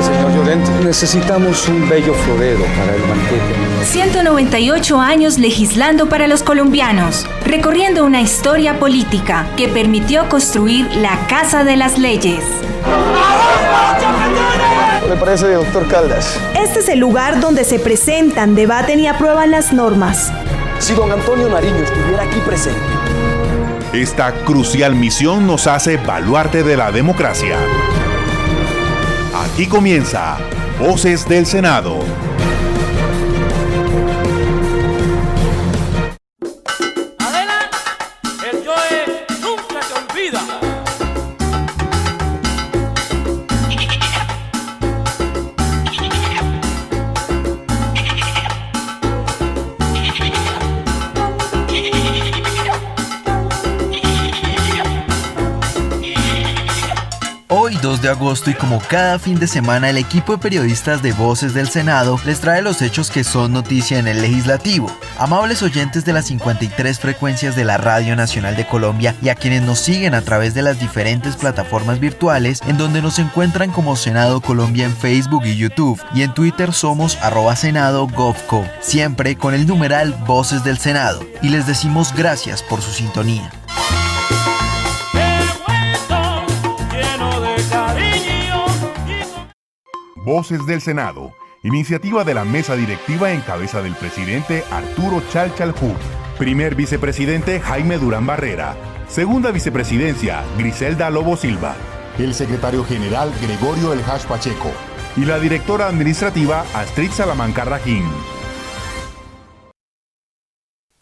Señor Llorente, necesitamos un bello florero para el banquete. 198 años legislando para los colombianos, recorriendo una historia política que permitió construir la Casa de las Leyes. ¿Qué le parece, doctor Caldas? Este es el lugar donde se presentan, debaten y aprueban las normas. Si don Antonio Nariño estuviera aquí presente. Esta crucial misión nos hace baluarte de la democracia. Aquí comienza Voces del Senado. Adelante, el Joe nunca se olvida. Hoy 2 de agosto y como cada fin de semana el equipo de periodistas de Voces del Senado les trae los hechos que son noticia en el legislativo. Amables oyentes de las 53 frecuencias de la Radio Nacional de Colombia y a quienes nos siguen a través de las diferentes plataformas virtuales en donde nos encuentran como Senado Colombia en Facebook y YouTube y en Twitter somos @SenadoGovCo, siempre con el numeral Voces del Senado y les decimos gracias por su sintonía. Voces del Senado, iniciativa de la mesa directiva en cabeza del presidente Arturo Chalchaljú, primer vicepresidente Jaime Durán Barrera, segunda vicepresidencia Griselda Lobo Silva, el secretario general Gregorio El Hash Pacheco y la directora administrativa Astrid Salamanca Rajín.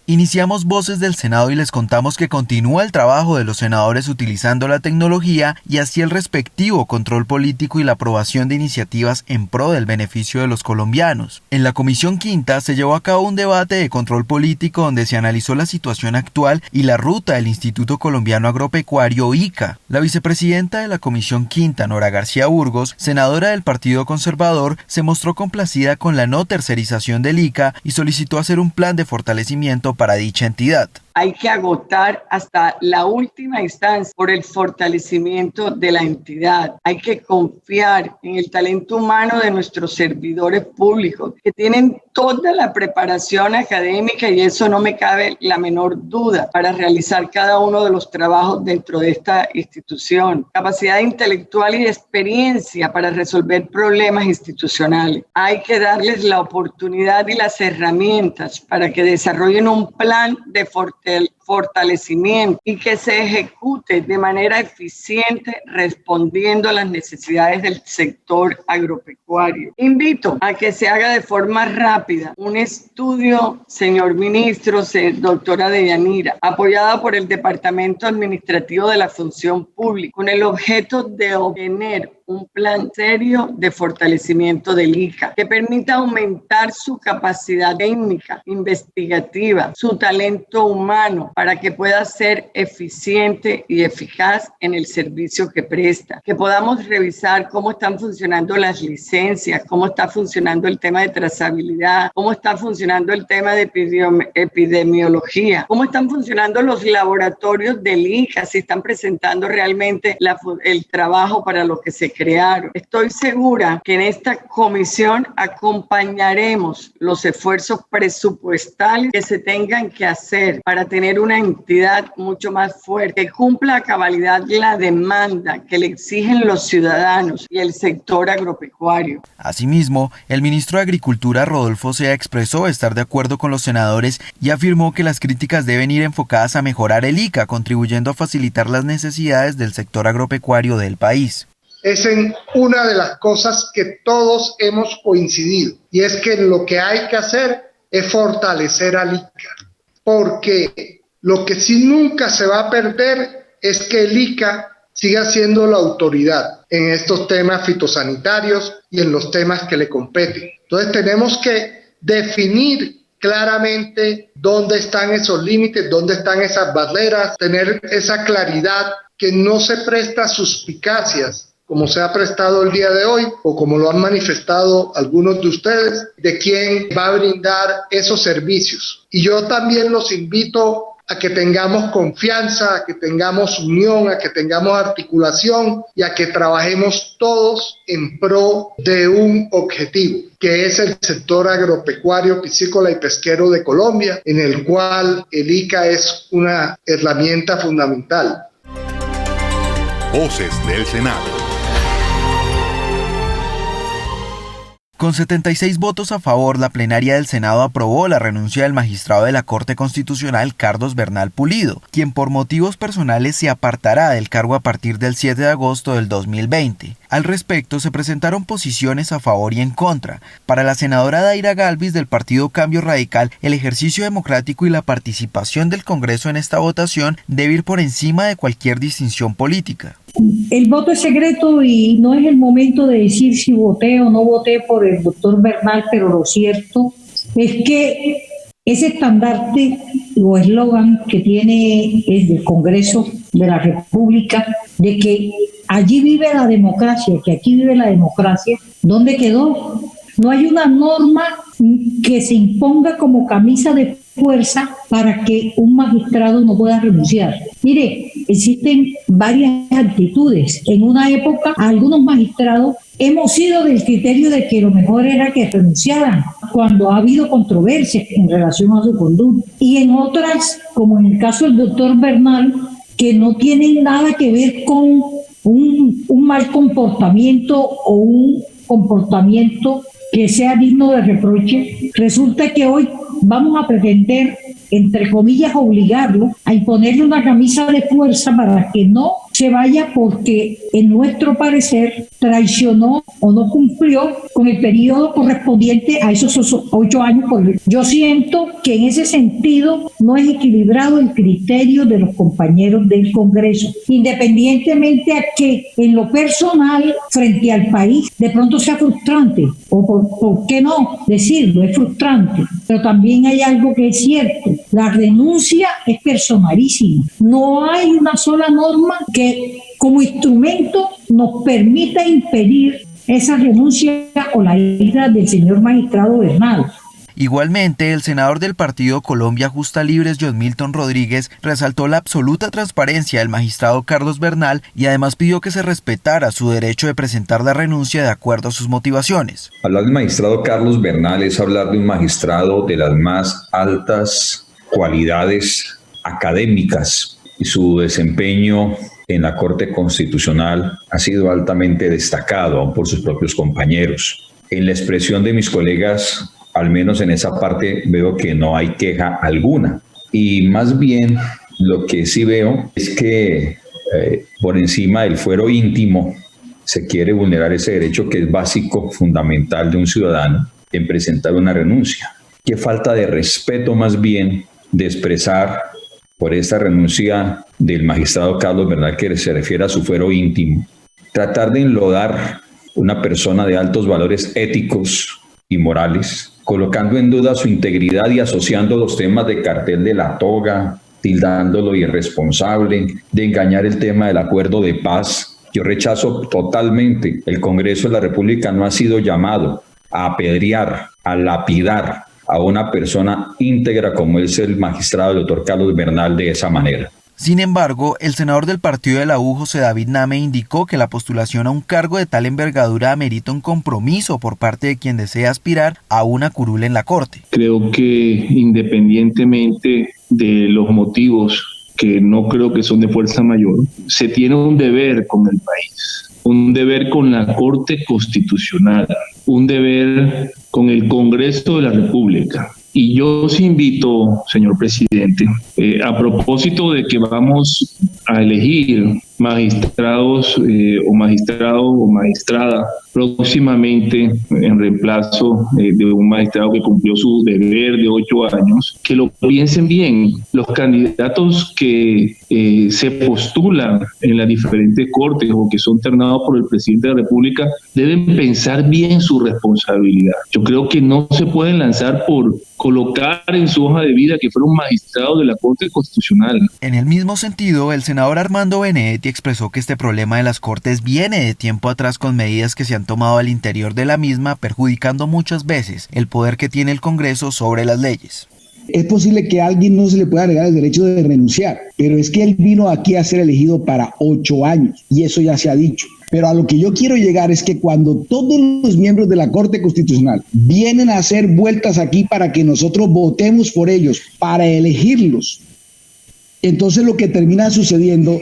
Iniciamos Voces del Senado y les contamos que continúa el trabajo de los senadores utilizando la tecnología y así el respectivo control político y la aprobación de iniciativas en pro del beneficio de los colombianos. En la Comisión Quinta se llevó a cabo un debate de control político donde se analizó la situación actual y la ruta del Instituto Colombiano Agropecuario ICA. La vicepresidenta de la Comisión Quinta, Nora García Burgos, senadora del Partido Conservador, se mostró complacida con la no tercerización del ICA y solicitó hacer un plan de fortalecimiento para dicha entidad. Hay que agotar hasta la última instancia por el fortalecimiento de la entidad. Hay que confiar en el talento humano de nuestros servidores públicos, que tienen toda la preparación académica, y eso no me cabe la menor duda, para realizar cada uno de los trabajos dentro de esta institución. Capacidad intelectual y experiencia para resolver problemas institucionales. Hay que darles la oportunidad y las herramientas para que desarrollen un plan de fortalecimiento y que se ejecute de manera eficiente respondiendo a las necesidades del sector agropecuario. Invito a que se haga de forma rápida un estudio, señor ministro, doctora Deyanira, apoyado por el Departamento Administrativo de la Función Pública, con el objeto de obtener un plan serio de fortalecimiento del ICA que permita aumentar su capacidad técnica, investigativa, su talento humano para que pueda ser eficiente y eficaz en el servicio que presta. Que podamos revisar cómo están funcionando las licencias, cómo está funcionando el tema de trazabilidad, cómo está funcionando el tema de epidemiología, cómo están funcionando los laboratorios del ICA, si están presentando realmente el trabajo para lo que se crearon. Estoy segura que en esta comisión acompañaremos los esfuerzos presupuestales que se tengan que hacer para tener una entidad mucho más fuerte, que cumpla a cabalidad la demanda que le exigen los ciudadanos y el sector agropecuario. Asimismo, el ministro de Agricultura, Rodolfo Sea, expresó estar de acuerdo con los senadores y afirmó que las críticas deben ir enfocadas a mejorar el ICA, contribuyendo a facilitar las necesidades del sector agropecuario del país. Es en una de las cosas que todos hemos coincidido, y es que lo que hay que hacer es fortalecer al ICA, porque lo que sí nunca se va a perder es que el ICA siga siendo la autoridad en estos temas fitosanitarios y en los temas que le competen. Entonces tenemos que definir claramente dónde están esos límites, dónde están esas barreras, tener esa claridad que no se presta a suspicacias, como se ha prestado el día de hoy o como lo han manifestado algunos de ustedes, de quién va a brindar esos servicios. Y yo también los invito a que tengamos confianza, a que tengamos unión, a que tengamos articulación y a que trabajemos todos en pro de un objetivo, que es el sector agropecuario, piscícola y pesquero de Colombia, en el cual el ICA es una herramienta fundamental. Voces del Senado. Con 76 votos a favor, la plenaria del Senado aprobó la renuncia del magistrado de la Corte Constitucional, Carlos Bernal Pulido, quien por motivos personales se apartará del cargo a partir del 7 de agosto del 2020. Al respecto, se presentaron posiciones a favor y en contra. Para la senadora Daira Galvis del Partido Cambio Radical, el ejercicio democrático y la participación del Congreso en esta votación debe ir por encima de cualquier distinción política. El voto es secreto y no es el momento de decir si voté o no voté por el doctor Bernal, pero lo cierto es que ese estandarte o eslogan que tiene el Congreso de la República de que allí vive la democracia, que aquí vive la democracia, ¿dónde quedó? No hay una norma que se imponga como camisa de fuerza para que un magistrado no pueda renunciar. Mire, existen varias actitudes. En una época, algunos magistrados hemos sido del criterio de que lo mejor era que renunciaran cuando ha habido controversias en relación a su conducta. Y en otras, como en el caso del doctor Bernal, que no tienen nada que ver con un mal comportamiento o un comportamiento que sea digno de reproche. Resulta que hoy vamos a pretender, entre comillas, obligarlo a imponerle una camisa de fuerza para que no se vaya porque, en nuestro parecer, traicionó o no cumplió con el periodo correspondiente a esos 8 años. Yo siento que en ese sentido no es equilibrado el criterio de los compañeros del Congreso, independientemente a que en lo personal, frente al país, de pronto sea frustrante, o por qué no decirlo, es frustrante, pero también hay algo que es cierto: la renuncia es personalísima. No hay una sola norma que como instrumento nos permita impedir esa renuncia o la ira del señor magistrado Bernal. Igualmente, el senador del partido Colombia Justa Libres, John Milton Rodríguez, resaltó la absoluta transparencia del magistrado Carlos Bernal y además pidió que se respetara su derecho de presentar la renuncia de acuerdo a sus motivaciones. Hablar del magistrado Carlos Bernal es hablar de un magistrado de las más altas cualidades académicas y su desempeño en la Corte Constitucional ha sido altamente destacado por sus propios compañeros. En la expresión de mis colegas, al menos en esa parte, veo que no hay queja alguna. Y más bien, lo que sí veo es que por encima del fuero íntimo se quiere vulnerar ese derecho que es básico, fundamental de un ciudadano en presentar una renuncia. Qué falta de respeto más bien de expresar por esta renuncia del magistrado Carlos Bernal, que se refiere a su fuero íntimo. Tratar de enlodar una persona de altos valores éticos y morales, colocando en duda su integridad y asociando los temas de cartel de la toga, tildándolo irresponsable, de engañar el tema del acuerdo de paz. Yo rechazo totalmente. El Congreso de la República no ha sido llamado a apedrear, a lapidar a una persona íntegra como es el magistrado doctor Carlos Bernal de esa manera. Sin embargo, el senador del partido de la U, José David Name, indicó que la postulación a un cargo de tal envergadura amerita un compromiso por parte de quien desea aspirar a una curul en la Corte. Creo que independientemente de los motivos, que no creo que son de fuerza mayor, se tiene un deber con el país, un deber con la Corte Constitucional, un deber con el Congreso de la República. Y yo os invito, señor presidente, a propósito de que vamos a elegir magistrados o magistrada próximamente en reemplazo de un magistrado que cumplió su deber de 8 años, que lo piensen bien. Los candidatos que se postulan en las diferentes cortes o que son ternados por el presidente de la República deben pensar bien su responsabilidad. Yo creo que no se pueden lanzar por colocar en su hoja de vida que fuera un magistrado de la Corte Constitucional. En el mismo sentido, el senador Armando Benedetti expresó que este problema de las Cortes viene de tiempo atrás con medidas que se han tomado al interior de la misma, perjudicando muchas veces el poder que tiene el Congreso sobre las leyes. Es posible que a alguien no se le pueda negar el derecho de renunciar, pero es que él vino aquí a ser elegido para 8 años y eso ya se ha dicho. Pero a lo que yo quiero llegar es que cuando todos los miembros de la Corte Constitucional vienen a hacer vueltas aquí para que nosotros votemos por ellos, para elegirlos, entonces lo que termina sucediendo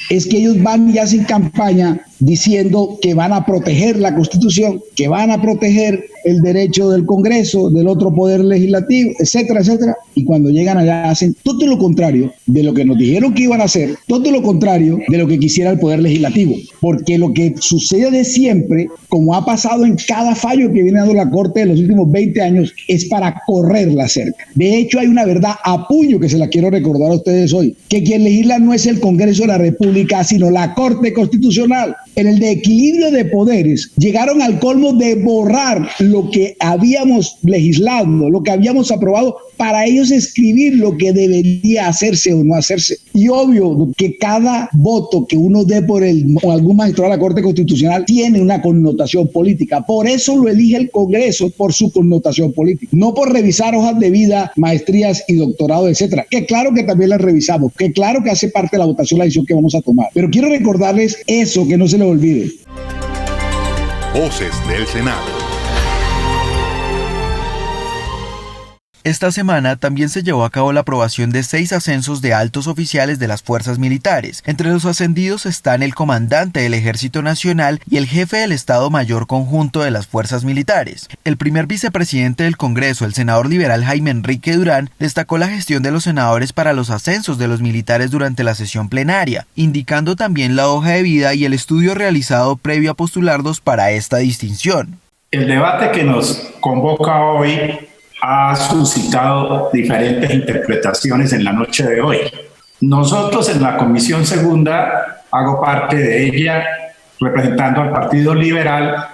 es que ellos van y hacen campaña diciendo que van a proteger la Constitución, que van a proteger el derecho del Congreso, del otro poder legislativo, etcétera, etcétera. Y cuando llegan allá hacen todo lo contrario de lo que nos dijeron que iban a hacer, todo lo contrario de lo que quisiera el poder legislativo. Porque lo que sucede de siempre, como ha pasado en cada fallo que viene dando la Corte de los últimos 20 años, es para correr la cerca. De hecho, hay una verdad a puño que se la quiero recordar a ustedes hoy, que quien legisla no es el Congreso de la República, sino la Corte Constitucional. En el de equilibrio de poderes, llegaron al colmo de borrar lo que habíamos legislado, lo que habíamos aprobado, para ellos escribir lo que debería hacerse o no hacerse. Y obvio que cada voto que uno dé por o algún magistrado de la Corte Constitucional tiene una connotación política. Por eso lo elige el Congreso, por su connotación política. No por revisar hojas de vida, maestrías y doctorado, etcétera. Que claro que también las revisamos, que claro que hace parte de la votación la decisión que vamos a tomar. Pero quiero recordarles eso, que no se les olvide. Voces del Senado. Esta semana también se llevó a cabo la aprobación de 6 ascensos de altos oficiales de las fuerzas militares. Entre los ascendidos están el comandante del Ejército Nacional y el jefe del Estado Mayor Conjunto de las fuerzas militares. El primer vicepresidente del Congreso, el senador liberal Jaime Enrique Durán, destacó la gestión de los senadores para los ascensos de los militares durante la sesión plenaria, indicando también la hoja de vida y el estudio realizado previo a postularlos para esta distinción. El debate que nos convoca hoy ha suscitado diferentes interpretaciones en la noche de hoy. Nosotros en la Comisión Segunda, hago parte de ella, representando al Partido Liberal,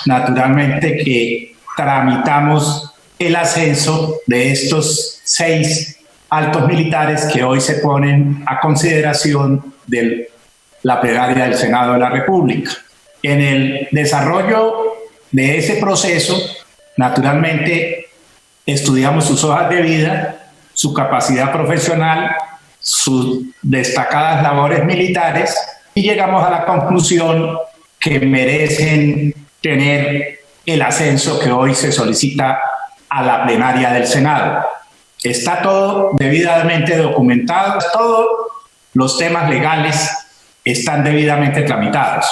naturalmente que tramitamos el ascenso de estos 6 altos militares que hoy se ponen a consideración de la plenaria del Senado de la República. En el desarrollo de ese proceso, naturalmente, estudiamos sus hojas de vida, su capacidad profesional, sus destacadas labores militares y llegamos a la conclusión que merecen tener el ascenso que hoy se solicita a la plenaria del Senado. Está todo debidamente documentado, todos los temas legales están debidamente tramitados.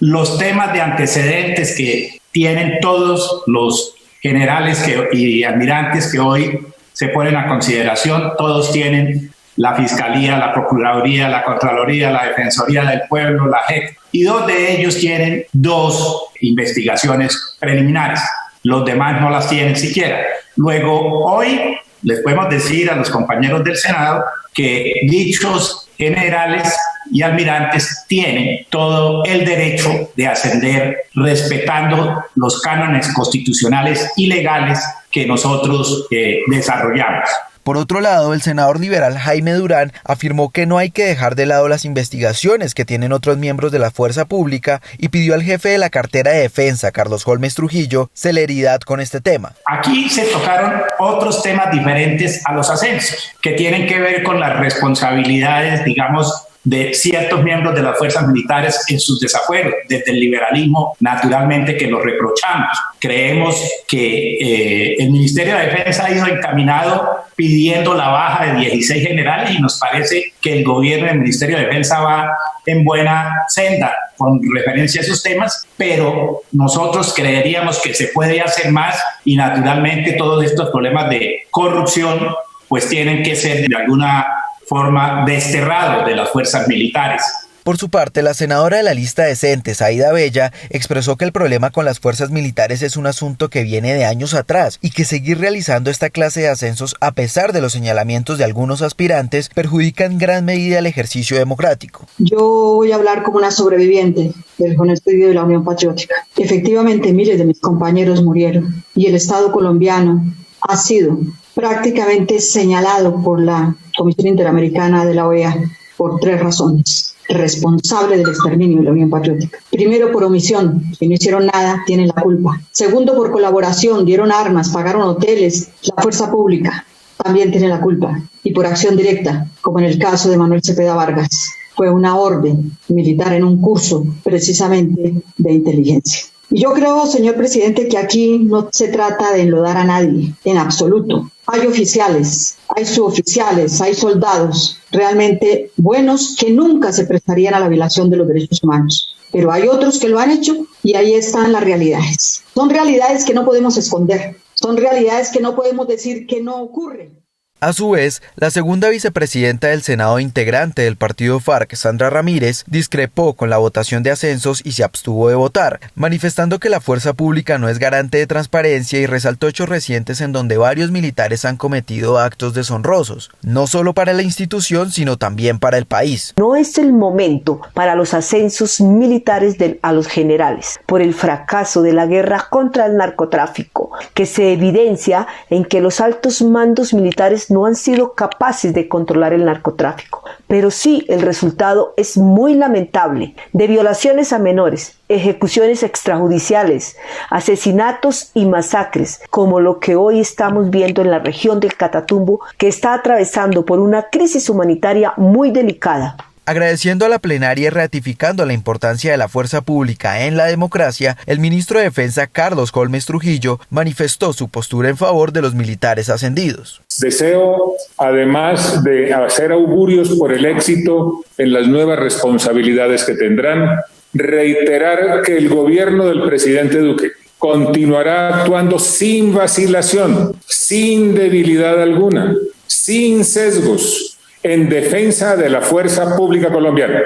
Los temas de antecedentes que tienen todos los generales y almirantes que hoy se ponen a consideración, todos tienen la Fiscalía, la Procuraduría, la Contraloría, la Defensoría del Pueblo, la JEP, y 2 de ellos tienen 2 investigaciones preliminares, los demás no las tienen siquiera. Luego, hoy les podemos decir a los compañeros del Senado que dichos generales y almirantes tienen todo el derecho de ascender respetando los cánones constitucionales y legales que nosotros desarrollamos. Por otro lado, el senador liberal Jaime Durán afirmó que no hay que dejar de lado las investigaciones que tienen otros miembros de la fuerza pública y pidió al jefe de la cartera de defensa, Carlos Holmes Trujillo, celeridad con este tema. Aquí se tocaron otros temas diferentes a los ascensos, que tienen que ver con las responsabilidades, digamos, de ciertos miembros de las fuerzas militares en sus desafueros. Desde el liberalismo, naturalmente que lo reprochamos. Creemos que el Ministerio de Defensa ha ido encaminado pidiendo la baja de 16 generales y nos parece que el gobierno del Ministerio de Defensa va en buena senda con referencia a esos temas, pero nosotros creeríamos que se puede hacer más y naturalmente todos estos problemas de corrupción pues tienen que ser de alguna forma desterrados de las fuerzas militares. Por su parte, la senadora de la lista decente, Aida Bella, expresó que el problema con las fuerzas militares es un asunto que viene de años atrás y que seguir realizando esta clase de ascensos, a pesar de los señalamientos de algunos aspirantes, perjudica en gran medida el ejercicio democrático. Yo voy a hablar como una sobreviviente del genocidio de la Unión Patriótica. Efectivamente, miles de mis compañeros murieron y el Estado colombiano ha sido prácticamente señalado por la Comisión Interamericana de la OEA por 3 razones. Responsable del exterminio de la Unión Patriótica. Primero, por omisión, si no hicieron nada, tienen la culpa. Segundo, por colaboración, dieron armas, pagaron hoteles, la fuerza pública. también tiene la culpa, y por acción directa, como en el caso de Manuel Cepeda Vargas. Fue una orden militar en un curso precisamente de inteligencia. Y yo creo, señor presidente, que aquí no se trata de enlodar a nadie, en absoluto. Hay oficiales, hay suboficiales, hay soldados realmente buenos que nunca se prestarían a la violación de los derechos humanos. Pero hay otros que lo han hecho y ahí están las realidades. Son realidades que no podemos esconder, son realidades que no podemos decir que no ocurren. A su vez, la segunda vicepresidenta del Senado integrante del partido FARC, Sandra Ramírez, discrepó con la votación de ascensos y se abstuvo de votar, manifestando que la fuerza pública no es garante de transparencia y resaltó hechos recientes en donde varios militares han cometido actos deshonrosos, no solo para la institución, sino también para el país. No es el momento para los ascensos militares a los generales, por el fracaso de la guerra contra el narcotráfico, que se evidencia en que los altos mandos militares no han sido capaces de controlar el narcotráfico, pero sí el resultado es muy lamentable, de violaciones a menores, ejecuciones extrajudiciales, asesinatos y masacres, como lo que hoy estamos viendo en la región del Catatumbo, que está atravesando por una crisis humanitaria muy delicada. Agradeciendo a la plenaria y ratificando la importancia de la fuerza pública en la democracia, el ministro de Defensa Carlos Holmes Trujillo manifestó su postura en favor de los militares ascendidos. Deseo, además de hacer augurios por el éxito en las nuevas responsabilidades que tendrán, reiterar que el gobierno del presidente Duque continuará actuando sin vacilación, sin debilidad alguna, sin sesgos, en defensa de la fuerza pública colombiana.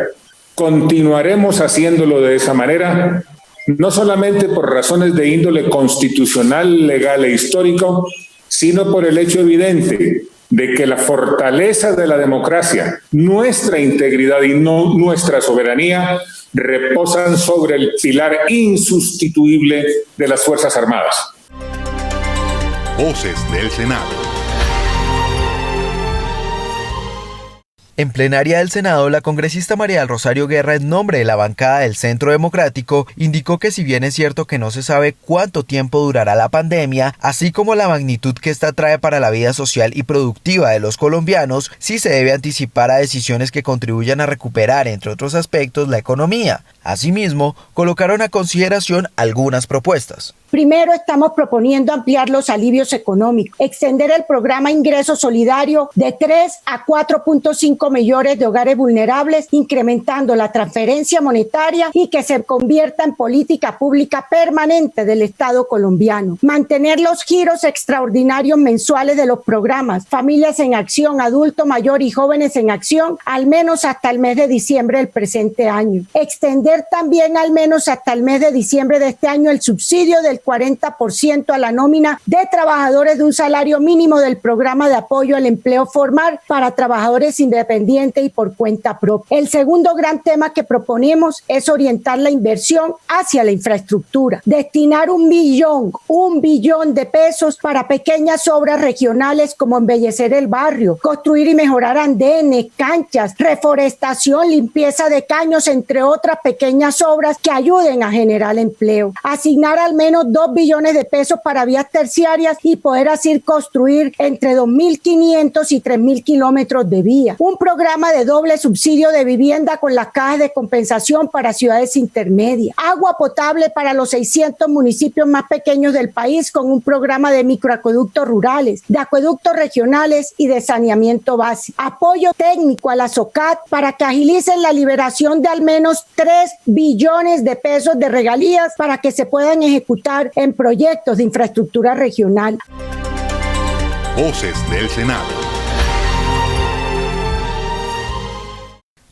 Continuaremos haciéndolo de esa manera, no solamente por razones de índole constitucional, legal e histórico, sino por el hecho evidente de que la fortaleza de la democracia, nuestra integridad y nuestra soberanía reposan sobre el pilar insustituible de las Fuerzas Armadas. Voces del Senado. En plenaria del Senado, la congresista María del Rosario Guerra, en nombre de la bancada del Centro Democrático, indicó que si bien es cierto que no se sabe cuánto tiempo durará la pandemia, así como la magnitud que esta trae para la vida social y productiva de los colombianos, sí se debe anticipar a decisiones que contribuyan a recuperar, entre otros aspectos, la economía. Asimismo, colocaron a consideración algunas propuestas. Primero, estamos proponiendo ampliar los alivios económicos, extender el programa Ingreso Solidario de 3 a 4.5 millones de hogares vulnerables, incrementando la transferencia monetaria y que se convierta en política pública permanente del Estado colombiano. Mantener los giros extraordinarios mensuales de los programas Familias en Acción, Adulto Mayor y Jóvenes en Acción, al menos hasta el mes de diciembre del presente año. Extender también al menos hasta el mes de diciembre de este año el subsidio del 40% a la nómina de trabajadores de un salario mínimo del programa de apoyo al empleo formal para trabajadores independientes y por cuenta propia. El segundo gran tema que proponemos es orientar la inversión hacia la infraestructura, destinar un billón de pesos para pequeñas obras regionales como embellecer el barrio, construir y mejorar andenes, canchas, reforestación, limpieza de caños, entre otras pequeñas obras que ayuden a generar empleo. Asignar al menos 2 billones de pesos para vías terciarias y poder así construir entre 2.500 y 3.000 kilómetros de vía. Un programa de doble subsidio de vivienda con las cajas de compensación para ciudades intermedias. Agua potable para los 600 municipios más pequeños del país con un programa de microacueductos rurales, de acueductos regionales y de saneamiento básico. Apoyo técnico a la SOCAT para que agilicen la liberación de al menos 3 billones de pesos de regalías para que se puedan ejecutar en proyectos de infraestructura regional. Voces del Senado.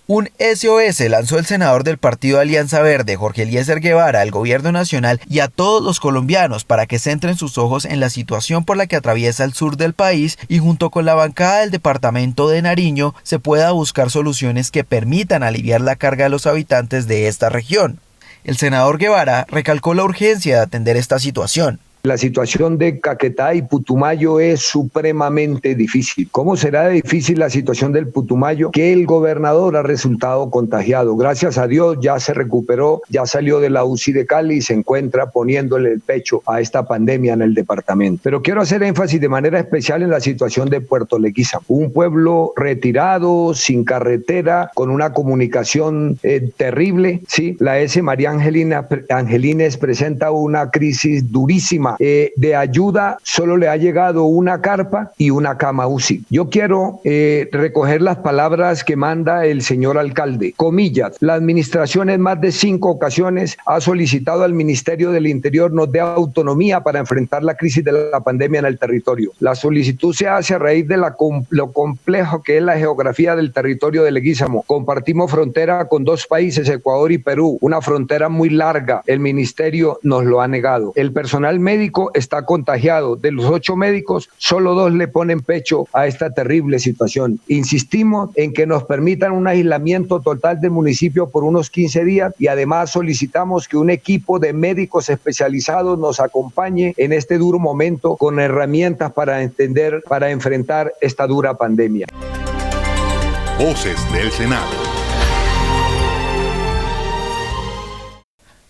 Un SOS lanzó el senador del Partido Alianza Verde, Jorge Eliezer Guevara, al gobierno nacional y a todos los colombianos para que centren sus ojos en la situación por la que atraviesa el sur del país y junto con la bancada del departamento de Nariño se pueda buscar soluciones que permitan aliviar la carga de los habitantes de esta región. El senador Guevara recalcó la urgencia de atender esta situación. La situación de Caquetá y Putumayo es supremamente difícil. ¿Cómo será difícil la situación del Putumayo? Que el gobernador ha resultado contagiado. Gracias a Dios ya se recuperó, ya salió de la UCI de Cali y se encuentra poniéndole el pecho a esta pandemia en el departamento. Pero quiero hacer énfasis de manera especial en la situación de Puerto Leguízamo, un pueblo retirado, sin carretera, con una comunicación terrible. Sí, la S. María Angelines presenta una crisis durísima. De ayuda solo le ha llegado una carpa y una cama UCI. Yo quiero recoger las palabras que manda el señor alcalde. Comillas, la administración en más de 5 ocasiones ha solicitado al Ministerio del Interior nos dé autonomía para enfrentar la crisis de la pandemia en el territorio. La solicitud se hace a raíz de lo complejo que es la geografía del territorio de Leguízamo. Compartimos frontera con 2 países, Ecuador y Perú, una frontera muy larga. El ministerio nos lo ha negado. El personal médico está contagiado. De los 8 médicos, solo 2 le ponen pecho a esta terrible situación. Insistimos en que nos permitan un aislamiento total del municipio por unos 15 días y además solicitamos que un equipo de médicos especializados nos acompañe en este duro momento con herramientas para enfrentar esta dura pandemia. Voces del Senado.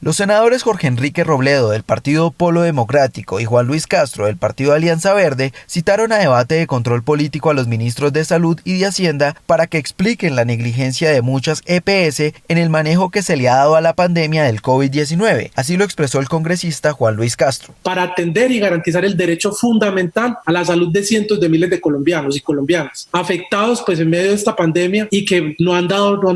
Los senadores Jorge Enrique Robledo del Partido Polo Democrático y Juan Luis Castro del Partido Alianza Verde citaron a debate de control político a los ministros de Salud y de Hacienda para que expliquen la negligencia de muchas EPS en el manejo que se le ha dado a la pandemia del COVID-19. Así lo expresó el congresista Juan Luis Castro. Para atender y garantizar el derecho fundamental a la salud de cientos de miles de colombianos y colombianas afectados en medio de esta pandemia y que no han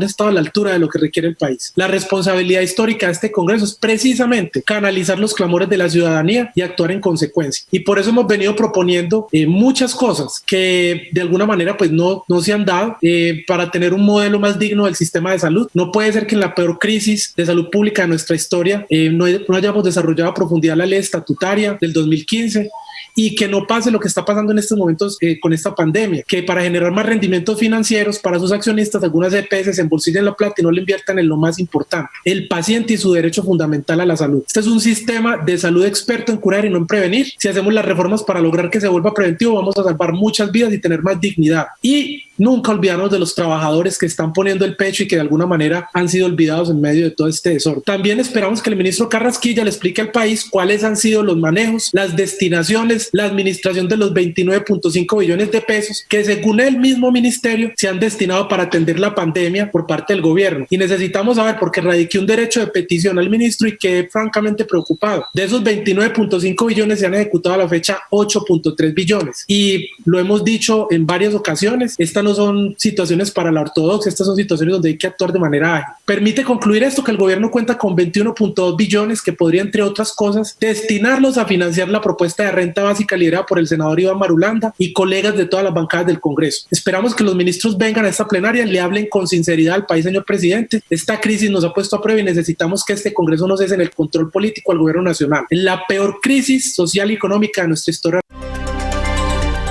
estado a la altura de lo que requiere el país. La responsabilidad histórica de este Congreso es precisamente canalizar los clamores de la ciudadanía y actuar en consecuencia. Y por eso hemos venido proponiendo muchas cosas que de alguna manera no se han dado para tener un modelo más digno del sistema de salud. No puede ser que en la peor crisis de salud pública de nuestra historia no hayamos desarrollado a profundidad la ley estatutaria del 2015 y que no pase lo que está pasando en estos momentos con esta pandemia, que para generar más rendimientos financieros para sus accionistas, algunas EPS se embolsillen la plata y no le inviertan en lo más importante, el paciente y su derecho fundamental a la salud. Este es un sistema de salud experto en curar y no en prevenir. Si hacemos las reformas para lograr que se vuelva preventivo, vamos a salvar muchas vidas y tener más dignidad. Y nunca olvidarnos de los trabajadores que están poniendo el pecho y que de alguna manera han sido olvidados en medio de todo este desorden. También esperamos que el ministro Carrasquilla le explique al país cuáles han sido los manejos, las destinaciones, la administración de los 29.5 billones de pesos que según el mismo ministerio se han destinado para atender la pandemia por parte del gobierno. Y necesitamos saber, porque radiqué un derecho de petición al ministro y quedé francamente preocupado. De esos 29.5 billones se han ejecutado a la fecha 8.3 billones. Y lo hemos dicho en varias ocasiones, estas no son situaciones para la ortodoxia, estas son situaciones donde hay que actuar de manera ágil. Permite concluir esto que el gobierno cuenta con 21.2 billones que podría, entre otras cosas, destinarlos a financiar la propuesta de renta básica liderada por el senador Iván Marulanda y colegas de todas las bancadas del Congreso. Esperamos que los ministros vengan a esta plenaria y le hablen con sinceridad al país, señor presidente. Esta crisis nos ha puesto a prueba y necesitamos que este Congreso no cese en el control político al gobierno nacional. En la peor crisis social y económica de nuestra historia.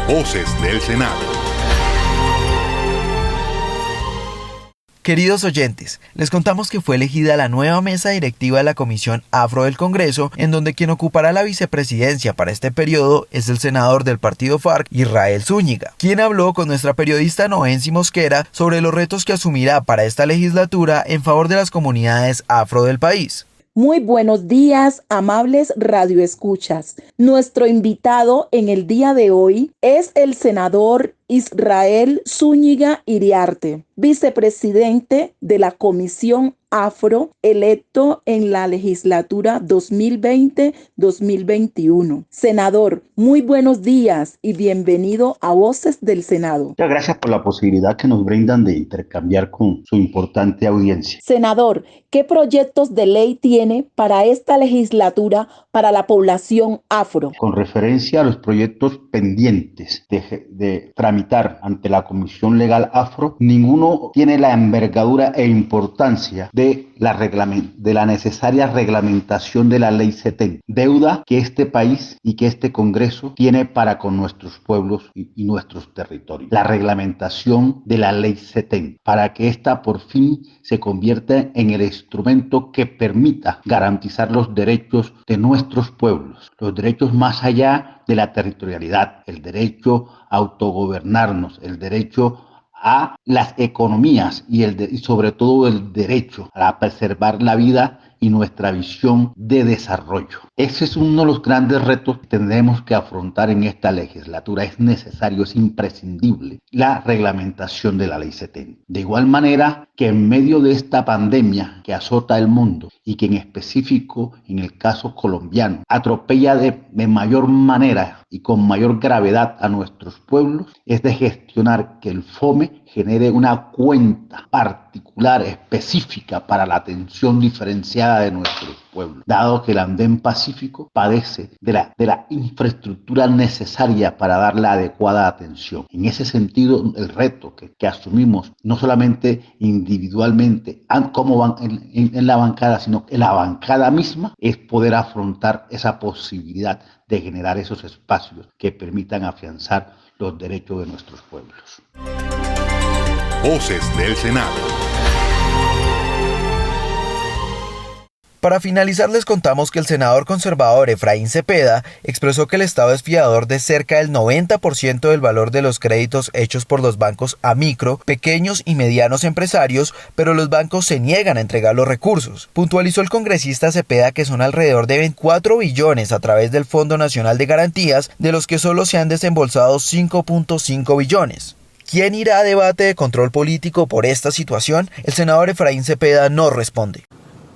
Voces del Senado. Queridos oyentes, les contamos que fue elegida la nueva mesa directiva de la Comisión Afro del Congreso, en donde quien ocupará la vicepresidencia para este periodo es el senador del partido FARC, Israel Zúñiga, quien habló con nuestra periodista Noensi Mosquera sobre los retos que asumirá para esta legislatura en favor de las comunidades afro del país. Muy buenos días, amables radioescuchas. Nuestro invitado en el día de hoy es el senador Israel Zúñiga Iriarte, vicepresidente de la Comisión Afro, electo en la legislatura 2020-2021. Senador, muy buenos días y bienvenido a Voces del Senado. Muchas gracias por la posibilidad que nos brindan de intercambiar con su importante audiencia. Senador, ¿qué proyectos de ley tiene para esta legislatura para la población afro? Con referencia a los proyectos pendientes de tramitación tramitar ante la Comisión Legal Afro, ninguno tiene la envergadura e importancia de la necesaria reglamentación de la Ley 70, deuda que este país y que este Congreso tiene para con nuestros pueblos y nuestros territorios. La reglamentación de la Ley 70, para que ésta por fin se convierta en el instrumento que permita garantizar los derechos de nuestros pueblos, los derechos más allá de la territorialidad, el derecho a autogobernarnos, el derecho a las economías y sobre todo el derecho a preservar la vida y nuestra visión de desarrollo. Ese es uno de los grandes retos que tendremos que afrontar en esta legislatura. Es necesario, es imprescindible la reglamentación de la Ley 70. De igual manera que en medio de esta pandemia que azota el mundo y que en específico en el caso colombiano atropella de mayor manera y con mayor gravedad a nuestros pueblos, es de gestionar que el FOME genere una cuenta particular, específica para la atención diferenciada de nuestros pueblos, dado que el Andén Pacífico padece de la infraestructura necesaria para dar la adecuada atención. En ese sentido, el reto que asumimos, no solamente individualmente como van en la bancada, sino en la bancada misma, es poder afrontar esa posibilidad de generar esos espacios que permitan afianzar los derechos de nuestros pueblos. Voces del Senado. Para finalizar, les contamos que el senador conservador Efraín Cepeda expresó que el Estado es fiador de cerca del 90% del valor de los créditos hechos por los bancos a micro, pequeños y medianos empresarios, pero los bancos se niegan a entregar los recursos. Puntualizó el congresista Cepeda que son alrededor de 24 billones a través del Fondo Nacional de Garantías, de los que solo se han desembolsado 5.5 billones. ¿Quién irá a debate de control político por esta situación? El senador Efraín Cepeda no responde.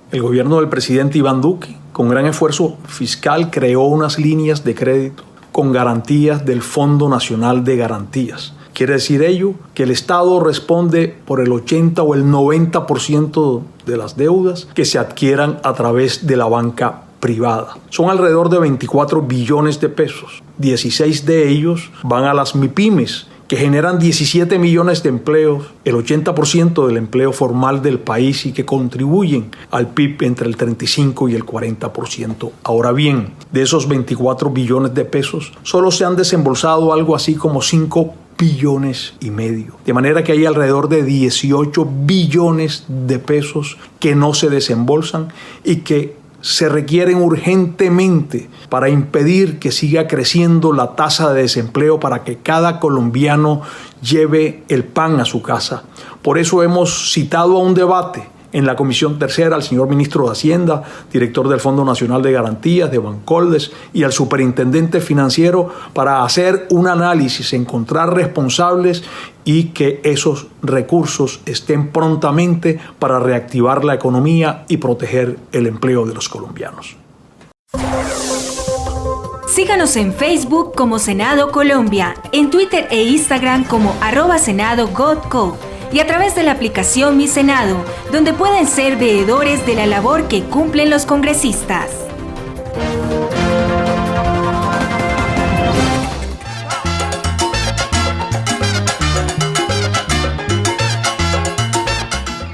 El gobierno del presidente Iván Duque, con gran esfuerzo fiscal, creó unas líneas de crédito con garantías del Fondo Nacional de Garantías. Quiere decir ello que el Estado responde por el 80 o el 90% de las deudas que se adquieran a través de la banca privada. Son alrededor de 24 billones de pesos. 16 de ellos van a las MIPYMES, que generan 17 millones de empleos, el 80% del empleo formal del país y que contribuyen al PIB entre el 35 y el 40%. Ahora bien, de esos 24 billones de pesos, solo se han desembolsado algo así como 5 billones y medio. De manera que hay alrededor de 18 billones de pesos que no se desembolsan y que se requieren urgentemente para impedir que siga creciendo la tasa de desempleo, para que cada colombiano lleve el pan a su casa. Por eso hemos citado a un debate en la Comisión Tercera al señor ministro de Hacienda, director del Fondo Nacional de Garantías, de Bancoldes, y al superintendente financiero para hacer un análisis, encontrar responsables y que esos recursos estén prontamente para reactivar la economía y proteger el empleo de los colombianos. Síganos en Facebook como Senado Colombia, en Twitter e Instagram como @SenadoGodCo y a través de la aplicación Mi Senado, donde pueden ser veedores de la labor que cumplen los congresistas.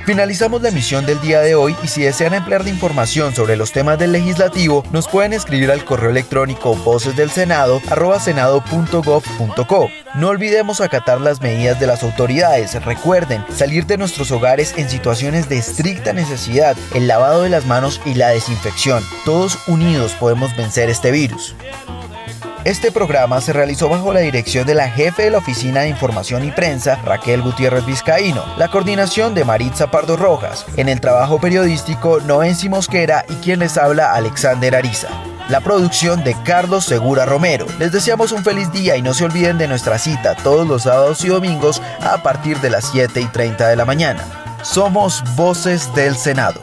Finalizamos la emisión del día de hoy y si desean ampliar de información sobre los temas del legislativo, nos pueden escribir al correo electrónico vocesdelsenado@senado.gov.co. No olvidemos acatar las medidas de las autoridades. Recuerden, salir de nuestros hogares en situaciones de estricta necesidad, el lavado de las manos y la desinfección. Todos unidos podemos vencer este virus. Este programa se realizó bajo la dirección de la jefe de la Oficina de Información y Prensa, Raquel Gutiérrez Vizcaíno, la coordinación de Maritza Pardo Rojas, en el trabajo periodístico Noensi Mosquera y quien les habla Alexander Ariza. La producción de Carlos Segura Romero. Les deseamos un feliz día y no se olviden de nuestra cita todos los sábados y domingos a partir de las 7:30 de la mañana. Somos Voces del Senado.